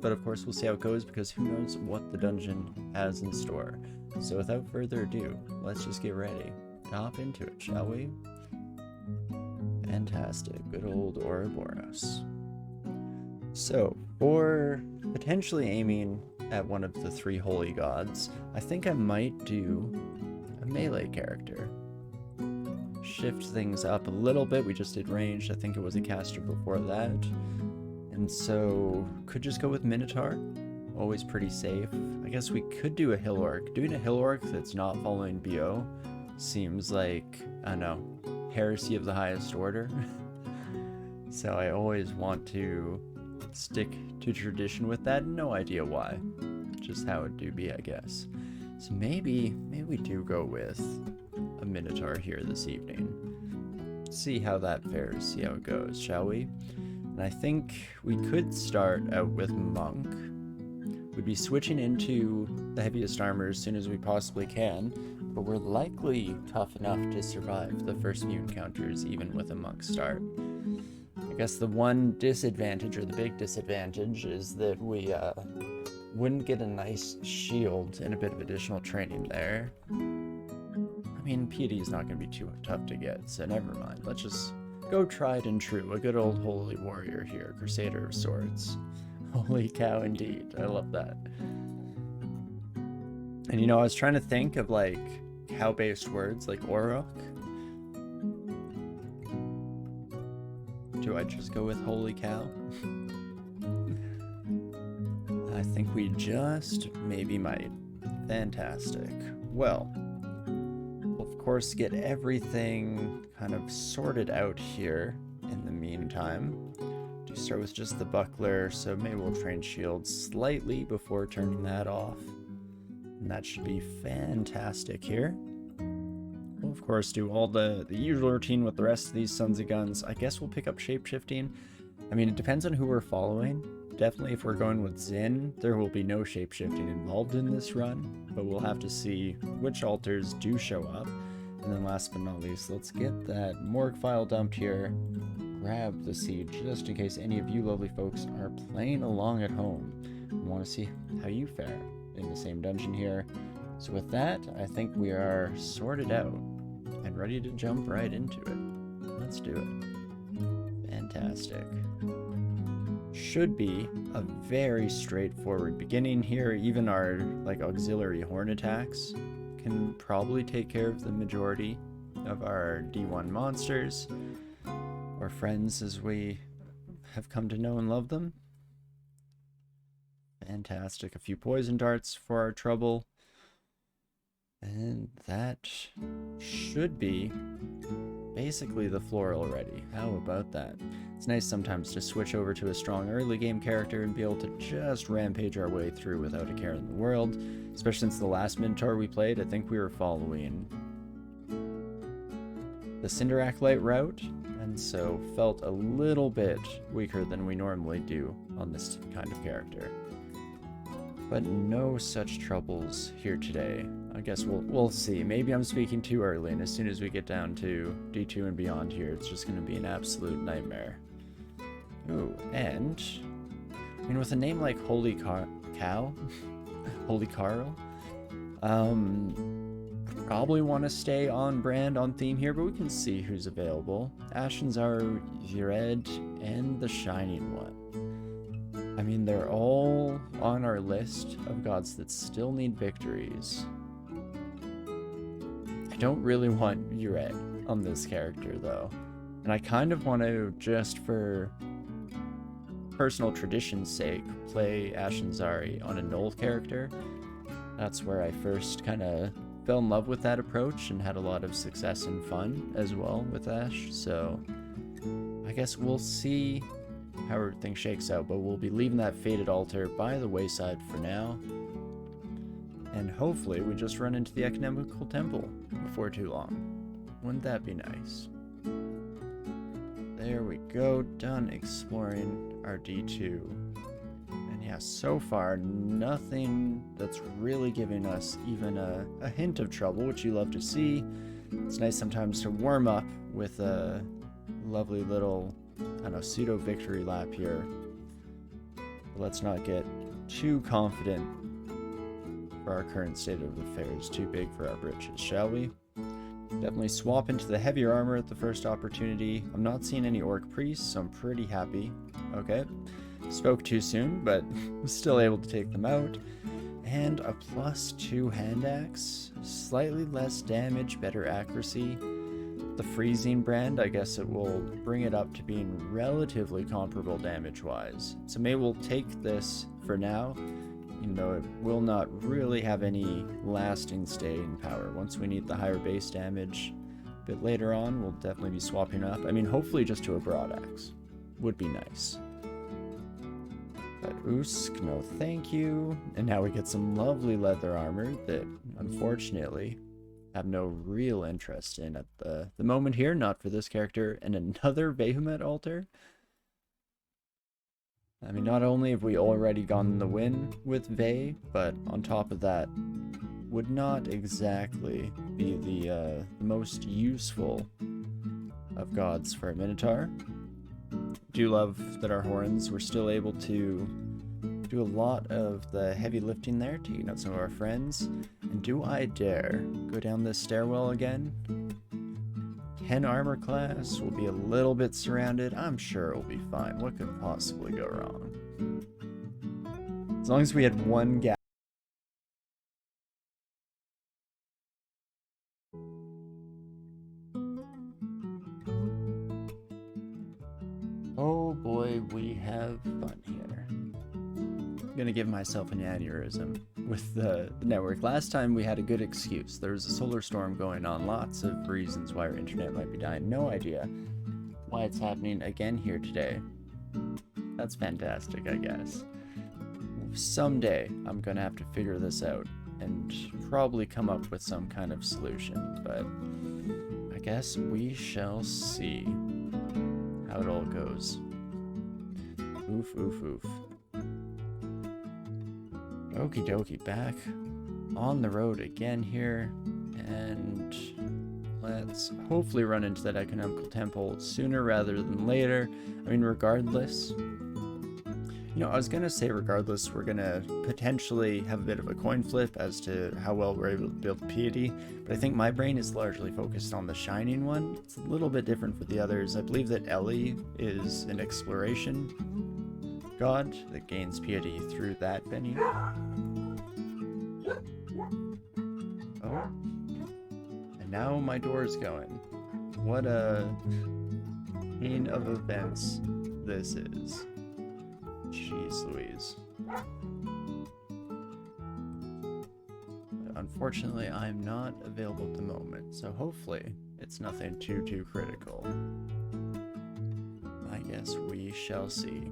but of course we'll see how it goes because who knows what the dungeon has in store. So without further ado, let's just get ready. Hop into it, shall we? Fantastic, good old Ouroboros. So, for potentially aiming at one of the 3 holy gods, I think I might do a melee character. Shift things up a little bit. We just did ranged. I think it was a caster before that. And so, could just go with Minotaur. Always pretty safe. I guess we could do a hill orc. Doing a hill orc that's not following BO seems like, I don't know, heresy of the highest order. So I always want to stick to tradition with that. No idea why. Just how it do be, I guess. So maybe we do go with a Minotaur here this evening. See how that fares, see how it goes, shall we? And I think we could start out with Monk. We'd be switching into the heaviest armor as soon as we possibly can, but we're likely tough enough to survive the first few encounters even with a Monk start. I guess the one disadvantage, or the big disadvantage, is that we wouldn't get a nice shield and a bit of additional training there. I mean, PD is not going to be too tough to get, so never mind. Let's just go tried and true. A good old holy warrior here, Crusader of Swords. Holy cow, indeed. I love that. And you know, I was trying to think of like cow-based words like Orok. Do I just go with holy cow? I think we just maybe might. Fantastic. Well, we'll of course get everything kind of sorted out here in the meantime. Do start with just the buckler, so maybe we'll train shield slightly before turning that off. And that should be fantastic here. We'll of course do all the usual routine with the rest of these sons of guns. I guess we'll pick up shapeshifting. I mean, it depends on who we're following. Definitely if we're going with Zin, there will be no shapeshifting involved in this run, but we'll have to see which altars do show up. And then last but not least, let's get that morgue file dumped here. Grab the seed just in case any of you lovely folks are playing along at home and want to see how you fare in the same dungeon here. So with that, I think we are sorted out and ready to jump right into it. Let's do it. Fantastic. Should be a very straightforward beginning here. Even our like auxiliary horn attacks can probably take care of the majority of our D1 monsters, or friends as we have come to know and love them. Fantastic. A few poison darts for our trouble. And that should be basically the floor already. How about that? It's nice sometimes to switch over to a strong early game character and be able to just rampage our way through without a care in the world. Especially since the last Minotaur we played, I think we were following the Cinder Acolyte route, and so felt a little bit weaker than we normally do on this kind of character. But no such troubles here today. I guess we'll see. Maybe I'm speaking too early, and as soon as we get down to D2 and beyond here, it's just going to be an absolute nightmare. Ooh, and I mean, with a name like Holy Cow, Holy Carl, probably want to stay on brand, on theme here, but we can see who's available. Ashenzaru, Yured, and the Shining One. I mean, they're all on our list of gods that still need victories. I don't really want Yured on this character, though. And I kind of want to, just for personal tradition's sake, play Ashenzaru on a Null character. That's where I first kind of fell in love with that approach and had a lot of success and fun as well with Ash. So I guess we'll see how everything shakes out, but we'll be leaving that Fated Altar by the wayside for now. And hopefully we just run into the Economical Temple before too long. Wouldn't that be nice? There we go, done exploring our D2. And yeah, so far, nothing that's really giving us even a hint of trouble, which you love to see. It's nice sometimes to warm up with a lovely little, I don't know, pseudo-victory lap here. let's not get too confident for our current state of affairs. Too big for our britches, shall we? Definitely swap into the heavier armor at the first opportunity. I'm not seeing any orc priests, so I'm pretty happy. Okay. Spoke too soon, but still able to take them out. And a +2 hand axe. Slightly less damage, better accuracy. The freezing brand, I guess it will bring it up to being relatively comparable damage-wise. So maybe we'll take this for now, even though it will not really have any lasting staying power. Once we need the higher base damage a bit later on, we'll definitely be swapping up. I mean, hopefully just to a broadaxe would be nice. But Usk, no thank you. And now we get some lovely leather armor that, unfortunately, have no real interest in at the moment here. Not for this character. And another Bahamut altar. I mean, not only have we already gotten the win with Vey, but on top of that, would not exactly be the most useful of gods for a Minotaur. Do love that our horns were still able to do a lot of the heavy lifting there, taking out some of our friends. And do I dare go down this stairwell again? 10 armor class, will be a little bit surrounded. I'm sure it'll be fine. What could possibly go wrong? As long as we had one gap. Oh boy, we have fun here. I'm gonna give myself an aneurysm with the network. Last time we had a good excuse. There was a solar storm going on, lots of reasons why our internet might be dying. No idea why it's happening again here today. That's fantastic, I guess. Someday I'm gonna have to figure this out and probably come up with some kind of solution, but I guess we shall see how it all goes. Oof, oof, oof. Okie dokie, back on the road again here, and let's hopefully run into that economical temple sooner rather than later. I mean, regardless, you know, I was gonna say regardless, we're gonna potentially have a bit of a coin flip as to how well we're able to build piety, but I think my brain is largely focused on the shining one. It's a little bit different for the others. I believe that Ellie is an exploration god that gains piety through that venue. Oh, and now my door's going. What a chain of events this is. Jeez Louise. But unfortunately, I'm not available at the moment, so hopefully it's nothing too critical. I guess we shall see.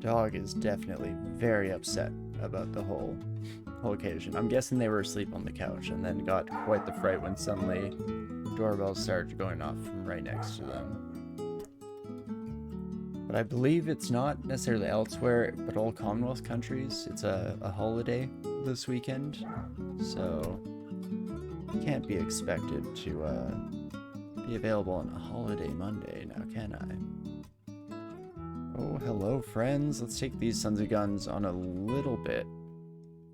Dog is definitely very upset about the whole occasion. I'm guessing they were asleep on the couch and then got quite the fright when suddenly doorbells started going off from right next to them. But I believe it's not necessarily elsewhere, but all Commonwealth countries. It's a holiday this weekend, so can't be expected to be available on a holiday Monday now, can I? Oh, hello friends. Let's take these sons of guns on a little bit.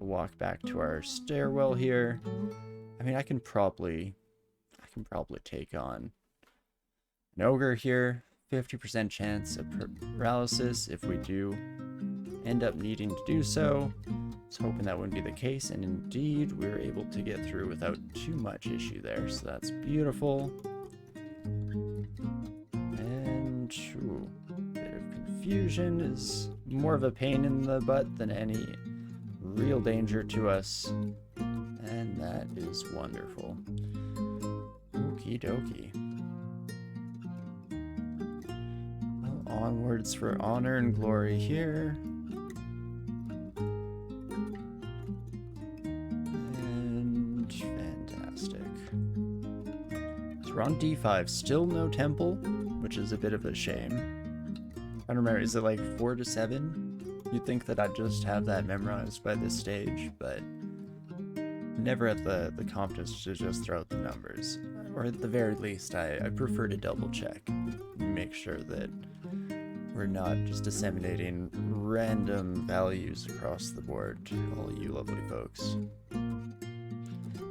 Walk back to our stairwell here. I mean, I can probably take on an ogre here. 50% chance of paralysis if we do end up needing to do so. I was hoping that wouldn't be the case, and indeed we were able to get through without too much issue there, so that's beautiful. And ooh, bit of confusion is more of a pain in the butt than any real danger to us, and that is wonderful. Okie dokie. Well, onwards for honor and glory here. And fantastic. So we're on D5, still no temple, which is a bit of a shame. I don't remember, is it like 4 to 7? You'd think that I'd just have that memorized by this stage, but never at the competence to just throw out the numbers. Or at the very least, I prefer to double check and make sure that we're not just disseminating random values across the board to all you lovely folks.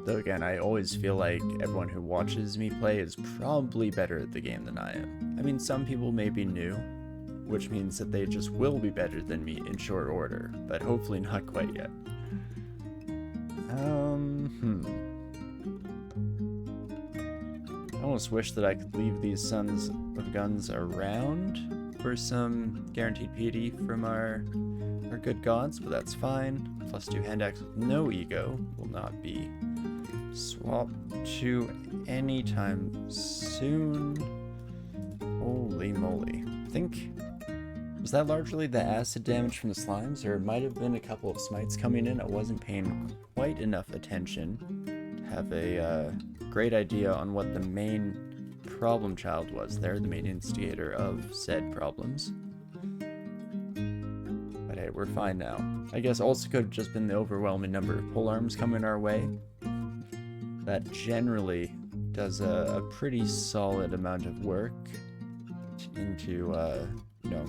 Though again, I always feel like everyone who watches me play is probably better at the game than I am. I mean, some people may be new, which means that they just will be better than me in short order, but hopefully not quite yet. I almost wish that I could leave these Sons of Guns around for some guaranteed piety from our good gods, but that's fine. +2 hand axe with no ego will not be swapped to anytime soon. Holy moly. I think, was that largely the acid damage from the slimes, or it might have been a couple of smites coming in? I wasn't paying quite enough attention to have a great idea on what the main problem child was there, the main instigator of said problems. But hey, we're fine now. I guess also could have just been the overwhelming number of polearms coming our way. That generally does a pretty solid amount of work into, you know,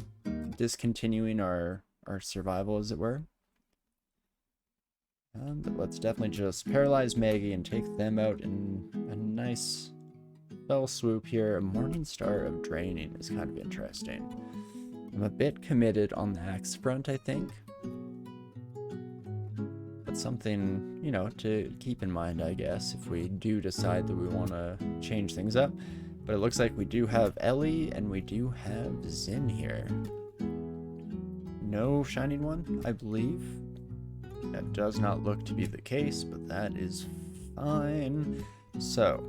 discontinuing our survival, as it were. But let's definitely just paralyze Maggie and take them out in a nice spell swoop here. A Morning Star of Draining is kind of interesting. I'm a bit committed on the axe front, I think. But something, you know, to keep in mind, I guess, if we do decide that we want to change things up. But it looks like we do have Ellie and we do have Zin here. No Shining One, I believe. That does not look to be the case, but that is fine. So,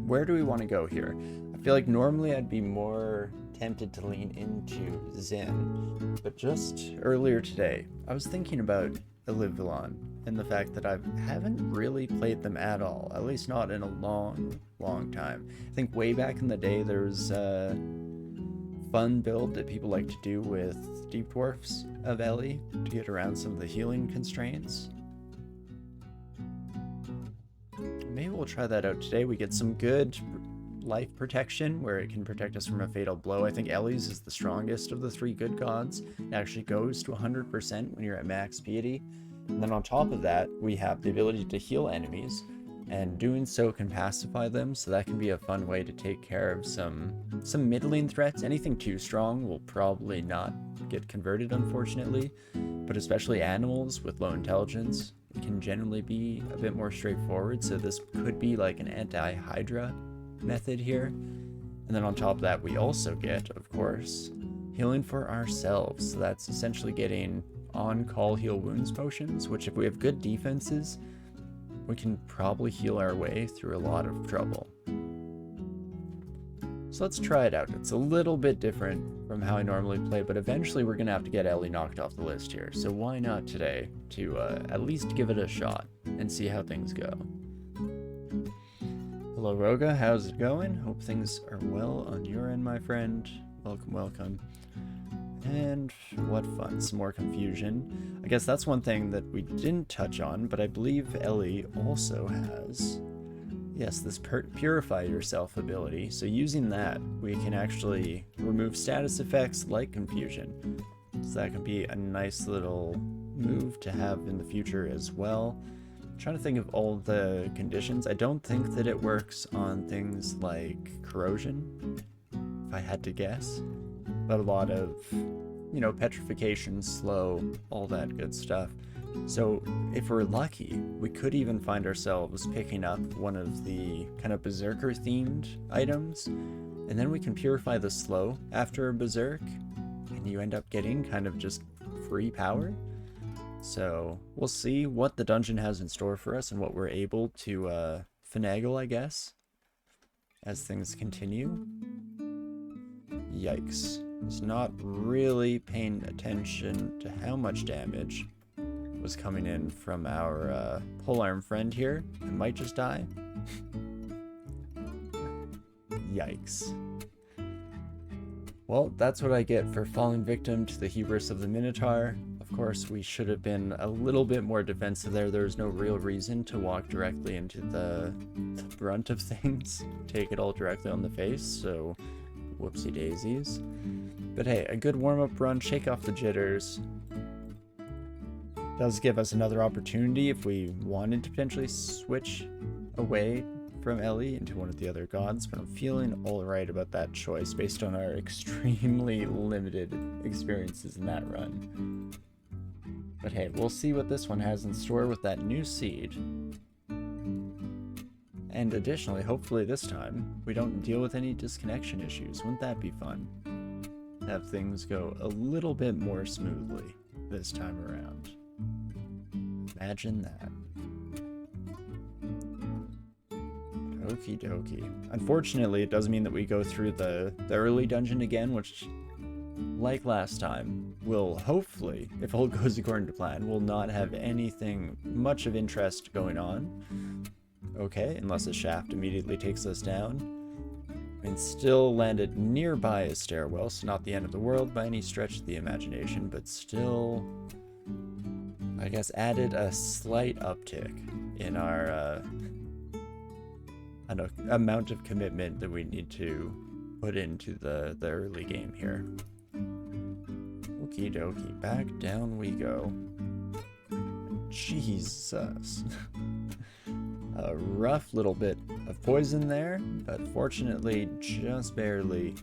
where do we want to go here? I feel like normally I'd be more tempted to lean into Zin, but just earlier today, I was thinking about Elyvilon and the fact that I haven't really played them at all, at least not in a long time. I think way back in the day there was a fun build that people like to do with Deep Dwarfs of Ellie to get around some of the healing constraints. Maybe we'll try that out today. We get some good life protection where it can protect us from a fatal blow. I think Ellie's is the strongest of the 3 good gods. It actually goes to 100% when you're at max piety. And then on top of that, we have the ability to heal enemies, and doing so can pacify them, so that can be a fun way to take care of some middling threats. Anything too strong will probably not get converted, unfortunately, but especially animals with low intelligence, it can generally be a bit more straightforward, so this could be like an anti-Hydra method here. And then on top of that, we also get, of course, healing for ourselves. So that's essentially getting on-call heal wounds potions, which if we have good defenses, we can probably heal our way through a lot of trouble. So let's try it out. It's a little bit different from how I normally play, but eventually we're going to have to get Ellie knocked off the list here. So why not today to at least give it a shot and see how things go. Hello Roga, how's it going? Hope things are well on your end, my friend. Welcome, welcome. And what fun, some more confusion. I guess that's one thing that we didn't touch on, but I believe Ellie also has, yes, this Purify Yourself ability. So using that, we can actually remove status effects like confusion. So that can be a nice little move to have in the future as well. I'm trying to think of all the conditions. I don't think that it works on things like corrosion, if I had to guess. But a lot of, you know, petrification, slow, all that good stuff. So if we're lucky, we could even find ourselves picking up one of the kind of berserker themed items, and then we can purify the slow after a berserk, and you end up getting kind of just free power. So we'll see what the dungeon has in store for us and what we're able to finagle, I guess, as things continue. Yikes. Was not really paying attention to how much damage was coming in from our polearm friend here. I might just die. Yikes. Well, that's what I get for falling victim to the hubris of the Minotaur. Of course, we should have been a little bit more defensive there. There was no real reason to walk directly into the brunt of things. Take it all directly on the face, so whoopsie daisies. But hey, a good warm-up run, shake off the jitters. Does give us another opportunity if we wanted to potentially switch away from Ellie into one of the other gods, but I'm feeling alright about that choice based on our extremely limited experiences in that run. But hey, we'll see what this one has in store with that new seed. And additionally, hopefully this time, we don't deal with any disconnection issues. Wouldn't that be fun? Have things go a little bit more smoothly this time around. Imagine that. Okie dokie. Unfortunately, it does mean that we go through the early dungeon again, which, like last time, will hopefully, if all goes according to plan, will not have anything much of interest going on. Okay, unless a shaft immediately takes us down. And still landed nearby a stairwell, so not the end of the world by any stretch of the imagination, but still, I guess, added a slight uptick in our amount of commitment that we need to put into the early game here. Okie dokie, back down we go. Jesus. A rough little bit of poison there, but fortunately just barely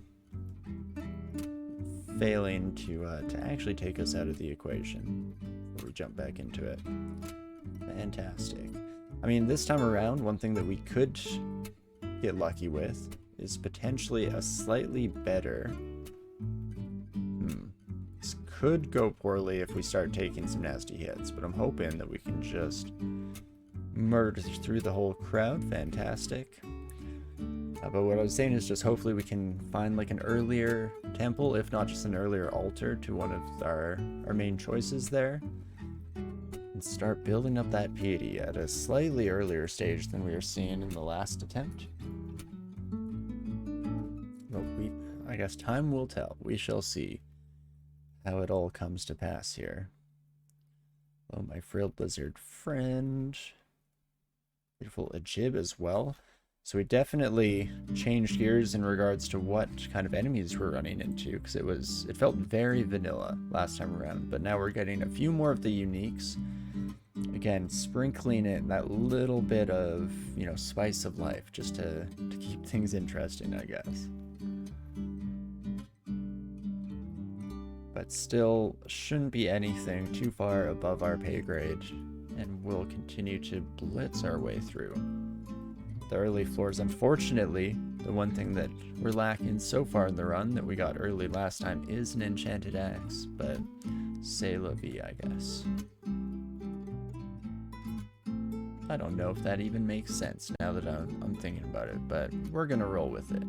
failing to actually take us out of the equation before we jump back into it. Fantastic. I mean, this time around, one thing that we could get lucky with is potentially a slightly better... This could go poorly if we start taking some nasty hits, but I'm hoping that we can just murder through the whole crowd. Fantastic. But what I was saying is just hopefully we can find like an earlier temple, if not just an earlier altar to one of our main choices there, and start building up that piety at a slightly earlier stage than we were seeing in the last attempt. But I guess time will tell. We shall see how it all comes to pass here. Oh, my frilled lizard friend. Beautiful Ajib as well. So we definitely changed gears in regards to what kind of enemies we're running into, because it felt very vanilla last time around, but now we're getting a few more of the uniques. Again, sprinkling in that little bit of, you know, spice of life just to keep things interesting, I guess. But still shouldn't be anything too far above our pay grade, and we'll continue to blitz our way through the early floors. Unfortunately, the one thing that we're lacking so far in the run that we got early last time is an enchanted axe, but c'est la vie, I guess. I don't know if that even makes sense now that I'm thinking about it, but we're gonna roll with it.